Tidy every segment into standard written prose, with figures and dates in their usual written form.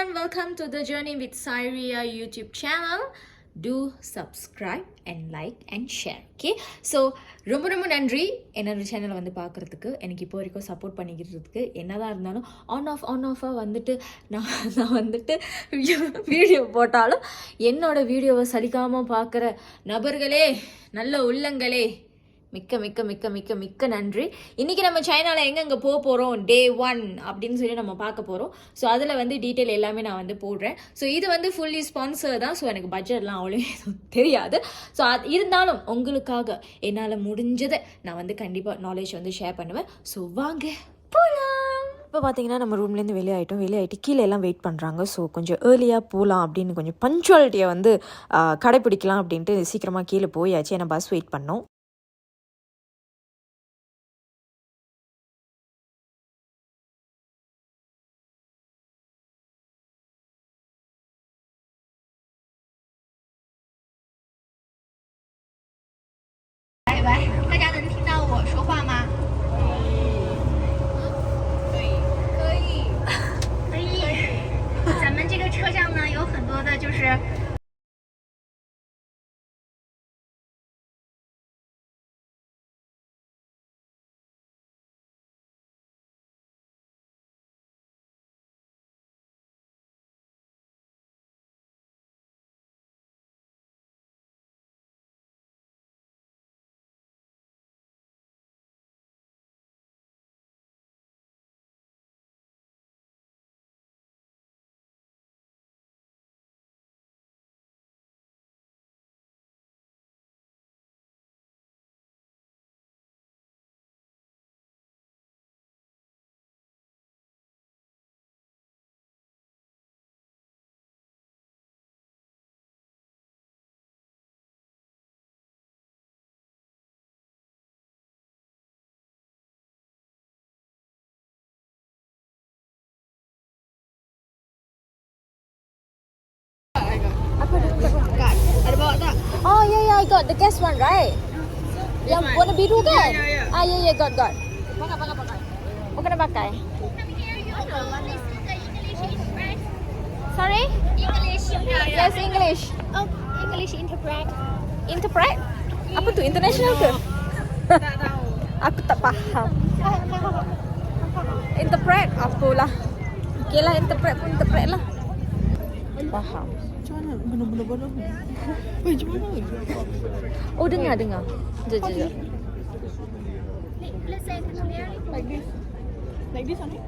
everyone, welcome to the Journey with Syria YouTube channel. Do subscribe and like and share. Okay, so ரொம்ப நன்றி என்னோட சேனலை வந்து பார்க்குறதுக்கு, எனக்கு இப்போ வரைக்கும் சப்போர்ட் பண்ணிக்கிறதுக்கு. என்னதான் இருந்தாலும் ஆன் ஆஃபாக வந்துட்டு நான் வந்துட்டு வீடியோ போட்டாலும் என்னோட வீடியோவை சலிக்காமல் பார்க்குற நபர்களே, நல்ல உள்ளங்களே, மிக்க மிக்க மிக்க மிக்க மிக்க நன்றி. இன்றைக்கி நம்ம சைனாவில் எங்கெங்கே போகிறோம் Day 1 அப்படின்னு சொல்லி நம்ம பார்க்க போகிறோம். ஸோ அதில் வந்து டீட்டெயில் எல்லாமே நான் வந்து போடுறேன். ஸோ இது வந்து ஃபுல்லி ஸ்பான்சர் தான். ஸோ எனக்கு பட்ஜெட்லாம் அவ்வளோ தெரியாது. ஸோ அது இருந்தாலும் உங்களுக்காக என்னால் முடிஞ்சதை நான் வந்து கண்டிப்பாக நாலேஜ் வந்து ஷேர் பண்ணுவேன். ஸோ வாங்க போகலாம். இப்போ பார்த்தீங்கன்னா நம்ம ரூம்லேருந்து வெளியாகிட்டு கீழே எல்லாம் வெயிட் பண்ணுறாங்க. ஸோ கொஞ்சம் ஏர்லியாக போகலாம் அப்படின்னு கொஞ்சம் பஞ்சுவாலிட்டியை வந்து கடைப்பிடிக்கலாம் அப்படின்ட்டு சீக்கிரமாக கீழே போயாச்சு. ஏன்னா பஸ் வெயிட் பண்ணோம்.喂，大家能听到我说话吗？可以。咱们这个车上呢，有很多的就是。Ada bawa tak? Oh yeah, I got the gas one, right? Yang warna biru kan? Yeah, got. Pakai. Oh, kena pakai. Sorry? English. Yes, English. Oh, English interpret. Interpret? Apa tu? International ke? Tak tahu. Aku tak faham. Interpret? Apalah. Okay lah, interpret lah. Faham. Benar-benar. Macam mana? Oh, dengar. Jom. Let's say clearly. Like this only?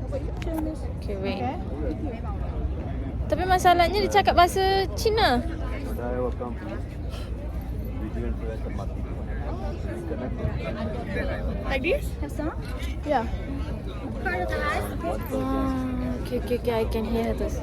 Okay, wait. Tapi masalahnya dia cakap bahasa Cina. Like this? Have some? Yeah. Part of the eyes. Okay, I can hear this.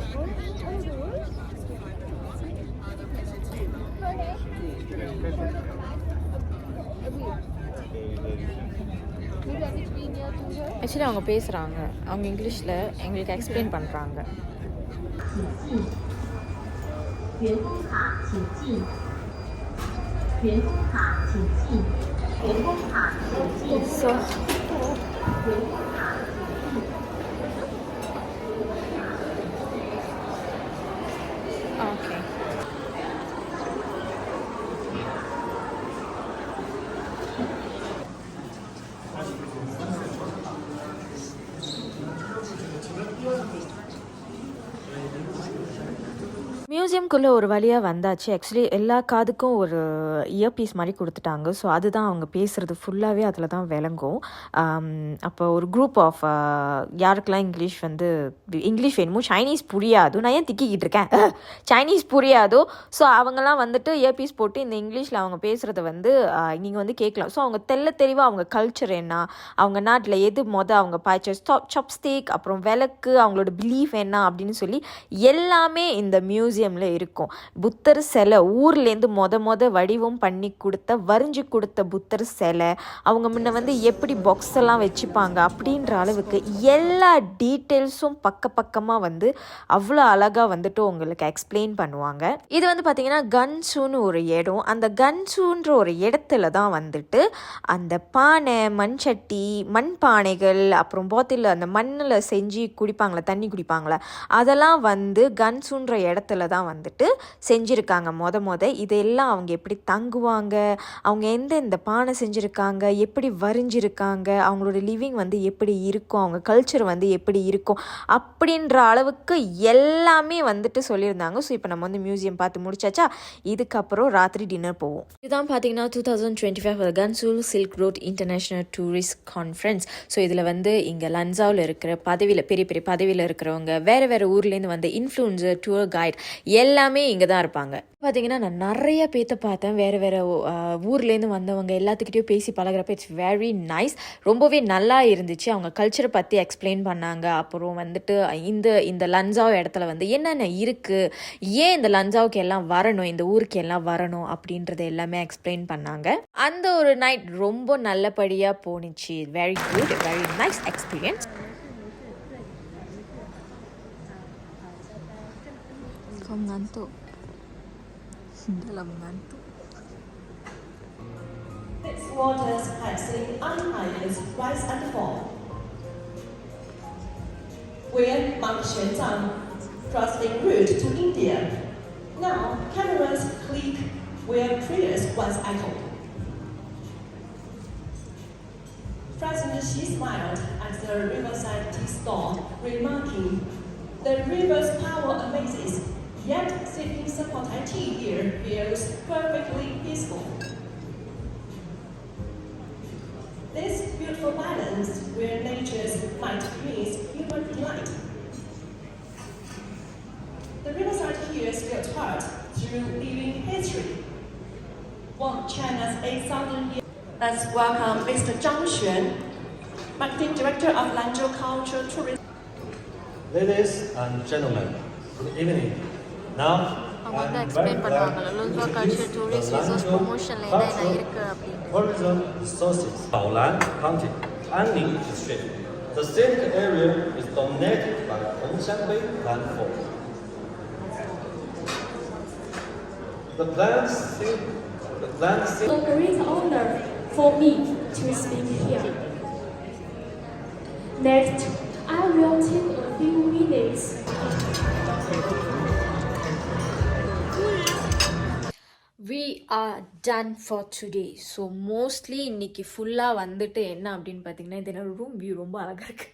Actually அவங்க பேசுகிறாங்க, அவங்க இங்கிலீஷில் எங்களுக்கு explain பண்ணுறாங்க. So okay. மியூசியம்குள்ளே ஒரு வழியாக வந்தாச்சு. Actually எல்லா காதுக்கும் ஒரு இயர்பீஸ் மாதிரி கொடுத்துட்டாங்க. ஸோ அதுதான் அவங்க பேசுகிறது ஃபுல்லாகவே அதில் தான் விளங்கும். அப்போ ஒரு குரூப் ஆஃப் யாருக்கெல்லாம் இங்கிலீஷ் வேணுமோ, சைனீஸ் புரியாதோ, நான் ஏன் திக்கிக்கிட்டு இருக்கேன், சைனீஸ் புரியாதோ, ஸோ அவங்கெல்லாம் வந்துட்டு இயர்பீஸ் போட்டு இந்த இங்கிலீஷில் அவங்க பேசுகிறத வந்து நீங்கள் வந்து கேட்கலாம். ஸோ அவங்க தெளிவாக அவங்க கல்ச்சர் என்ன, அவங்க நாட்டில் எது அவங்க பாய்ச்ச சாப்ஸ்டிக், அப்புறம் விளக்கு, அவங்களோட பிலீஃப் என்ன அப்படின்னு சொல்லி எல்லாமே இந்த மியூசியமில் மியூசியமில் இருக்கும். புத்தர் சிலை ஊர்லேருந்து வடிவம் பண்ணி வரைஞ்சி கொடுத்த புத்தர் சிலை, அவங்க முன்ன வந்து எப்படி பாக்ஸ் எல்லாம் வச்சுப்பாங்க அப்படின்ற அளவுக்கு எல்லா டீட்டெயில்ஸும் பக்கமாக வந்து அவ்வளோ அழகாக வந்துட்டு உங்களுக்கு எக்ஸ்பிளைன் பண்ணுவாங்க. இது வந்து பார்த்திங்கன்னா கன்சூன்னு ஒரு இடம். அந்த கன்சூன்ற ஒரு இடத்துல தான் வந்துட்டு அந்த பானை, மண் சட்டி, மண் பானைகள், அப்புறம் பாட்டில் அந்த மண்ணில் செஞ்சு குடிப்பாங்களே, தண்ணி குடிப்பாங்களே, அதெல்லாம் வந்து கன்சூன்ற இடத்துல தான் வந்துட்டு செஞ்சுருக்காங்க. இதெல்லாம் அவங்க எப்படி தங்குவாங்க, அவங்க இந்த பானை செஞ்சுருக்காங்க, எப்படி வரைஞ்சிருக்காங்க, அவங்களோட லிவிங் வந்து எப்படி இருக்கும், அவங்க கல்ச்சர் வந்து எப்படி இருக்கும் அப்படின்ற அளவுக்கு எல்லாமே வந்துட்டு சொல்லியிருந்தாங்க. ஸோ இப்போ நம்ம வந்து மியூசியம் பார்த்து முடிச்சாச்சா, இதுக்கப்புறம் ராத்திரி டின்னர் போவோம். இதுதான் பார்த்தீங்கன்னா 2025 கன்சூல் silk road international tourist conference. So இதில் வந்து இங்கே லன்சாவில் இருக்கிற பெரிய பதவியில் இருக்கிறவங்க, வேறு ஊர்லேருந்து வந்து இன்ஃப்ளூயன்சர், டூர் கைட் எல்லாமே இங்கே தான் இருப்பாங்க. பார்த்தீங்கன்னா நான் நிறைய பேத்த பார்த்தேன், வேறு ஊர்லேருந்து வந்தவங்க எல்லாத்துக்கிட்டையும் பேசி பழகிறப்ப இட்ஸ் வெரி நைஸ். ரொம்பவே நல்லா இருந்துச்சு. அவங்க கல்ச்சரை பற்றி எக்ஸ்பிளைன் பண்ணாங்க. அப்புறம் வந்துட்டு இந்த லன்சாவ் இடத்துல வந்து என்னென்ன இருக்குது, ஏன் இந்த லன்சாவுக்கு எல்லாம் வரணும், இந்த ஊருக்கு எல்லாம் வரணும் அப்படின்றத எல்லாமே எக்ஸ்பிளைன் பண்ணாங்க. அந்த ஒரு நைட் ரொம்ப நல்லபடியாக போணுச்சு. Very good, very nice experience. mengantuk. Dalam mengantuk. Its waters have seen empires rise and fall. Where Monk Xuanzang crossed en route to India, now cameras click where prayers once echoed. President Xi smiled at the riverside tea stall, remarking, "The river's power amazes. Yet sipping Sapotai tea here feels perfectly peaceful." This beautiful balance where nature's might meets human delight. The riverside here spilled heart through living history. One China's 8,000 years. Let's welcome Mr. Zhang Xuan, Marketing Director of Lanzhou Cultural Tourism. Ladies and gentlemen, good evening. Now, அவங்க வந்து explain பண்ணுவாங்கல்ல, local culture tourist resource ப்ரொமோஷனில் என்ன இருக்குது அப்படின்னு. tourism resources. Baolan County, Anning District. The scenic area is dominated by Hongshanbei landfall. The plants a great honor for me to speak here. Next, I will take a few minutes. We are done for today. So mostly இன்னைக்கு ஃபுல்லாக வந்துட்டு என்ன அப்படின்னு பார்த்தீங்கன்னா, இது என்னோட room view ரொம்ப அழகாக இருக்குது.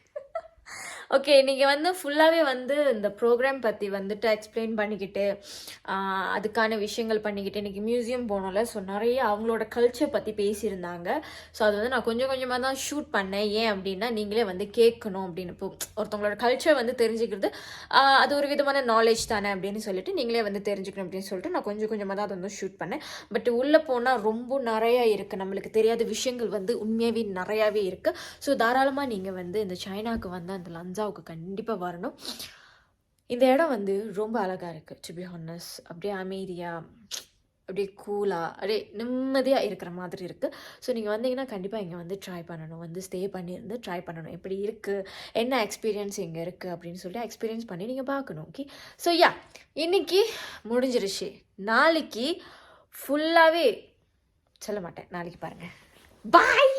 ஓகே, நீங்கள் வந்து ஃபுல்லாகவே வந்து இந்த ப்ரோக்ராம் பற்றி வந்துட்டு எக்ஸ்பிளைன் பண்ணிக்கிட்டு அதுக்கான விஷயங்கள் பண்ணிக்கிட்டு இன்றைக்கி மியூசியம் போனோம்ல. ஸோ நிறைய அவங்களோட கல்ச்சர் பற்றி பேசியிருந்தாங்க. ஸோ அது வந்து நான் கொஞ்சமாக தான் ஷூட் பண்ணேன். ஏன் அப்படின்னா, நீங்களே வந்து கேட்கணும் அப்படின்னு. இப்போ ஒருத்தவங்களோட கல்ச்சர் வந்து தெரிஞ்சுக்கிறது அது ஒரு விதமான நாலேஜ் தானே அப்படின்னு சொல்லிட்டு நீங்களே வந்து தெரிஞ்சுக்கணும் அப்படின்னு சொல்லிட்டு நான் கொஞ்சமாக தான் அதை வந்து ஷூட் பண்ணேன். பட் உள்ளே போனால் ரொம்ப நிறையா இருக்குது, நம்மளுக்கு தெரியாத விஷயங்கள் வந்து உண்மையாகவே நிறையாவே இருக்குது. ஸோ தாராளமாக நீங்கள் வந்து இந்த சைனாவுக்கு வந்து அந்த லன்சாவுக்கு கண்டிப்பாக வரணும். இந்த இடம் வந்து ரொம்ப அழகாக இருக்குது. டு பி ஹானஸ்ட், அப்படியே அமைதியாக, அப்படியே கூலாக, அப்படியே நிம்மதியாக இருக்கிற மாதிரி இருக்குது. ஸோ நீங்கள் வந்தீங்கன்னா கண்டிப்பாக இங்கே வந்து ட்ரை பண்ணணும், வந்து ஸ்டே பண்ணியிருந்து ட்ரை பண்ணணும். எப்படி இருக்குது, என்ன எக்ஸ்பீரியன்ஸ் இங்கே இருக்குது அப்படின்னு சொல்லிட்டு எக்ஸ்பீரியன்ஸ் பண்ணி நீங்கள் பார்க்கணும். ஓகே, ஸோ யா, இன்றைக்கி முடிஞ்சிருச்சு. நாளைக்கு ஃபுல்லாகவே சொல்ல மாட்டேன், நாளைக்கு பாருங்கள். பாய்.